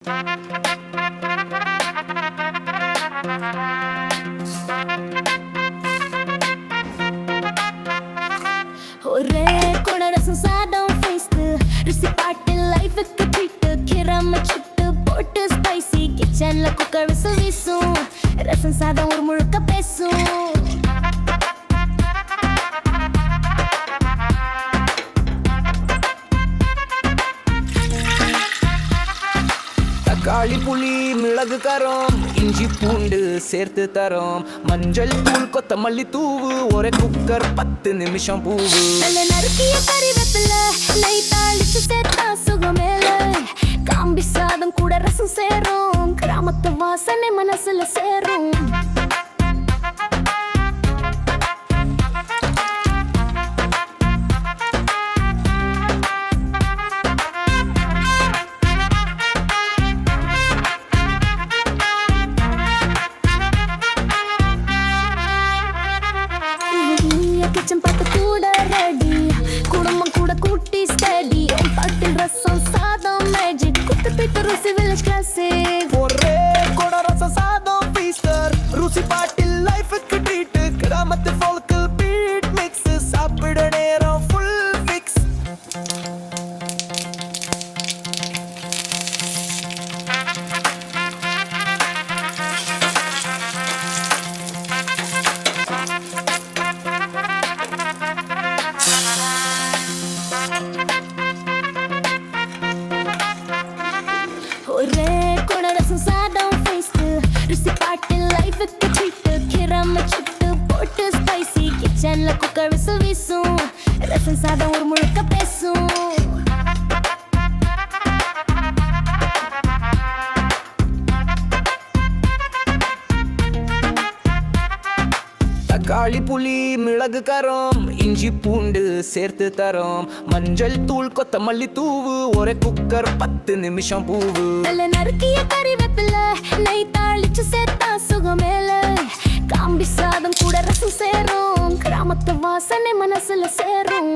ஒரே கூட ரசம் சாதம் ஃபேஸ்ட் ருசி பாட்டு லைஃபுக்கு ட்ரீட் கிராம சுட்டு போட்டு ஸ்பைசி கிச்சன்ல குக்கர் விசில் வீசும் ரசம் சாதம் ஒரு முழுக்க பேசும் தக்காளி புளி மிளகு காரம் இஞ்சி பூண்டு சேர்த்து தரோம் மஞ்சள் தூள் கொத்தமல்லி தூவு ஒரே குக்கர் 10 நிமிஷம் பூவு நல்ல நறுக்கிய கறிவேப்பில நெய் தாளிச்சு சேர்த்தா சுகமேல காம்பி சாதம் கூட ரசம் சேரும் கிராமத்து வாசனை மனசுல சேரும் கிச்சன் பார்த்து கூட ரெடி குடும்பம் கூட கூட்டி ஸ்டடி பாட்டில் ரசம் சாதம் மேஜிக் குத்து பிட்டு ருசி வில்லேஜ் கிளாசிக் ஒரே கூட ரசம் சாதம் ஃபீஸ்டர் ருசி பாட்டில் லைஃபுக்கு ட்ரீட் கிராமத்து ஃபோல்க்கு பீட் மிக்ஸ் சாப்பிட நேரம் ஃபுல் ஃபிக்ஸ் ஒரே கூட ரசம் சாதம் ஃபேஸ்ட் ருசி பாட்டில் லைஃபுக்கு ட்ரீட் கிராம சுட்டு போட்டு ஸ்பைசி கிச்சன்ல குக்கர் விசில் வீசும் ரசம் சாதம் ஒரு முழுக்க பேசும் தக்காளி புளி மிளகு காரம் இஞ்சி பூண்டு சேர்த்து தரோம் மஞ்சள் தூள் கொத்தமல்லி தூவு ஒரே குக்கர் 10 நிமிஷம் பூவு நல்ல நறுக்கிய கறிவேப்பில நெய் தாளிச்சு சேர்த்தா சுகமேல காம்பி சாதம் கூட ரசம் சேரும் கிராமத்து வாசனை மனசுல சேரும்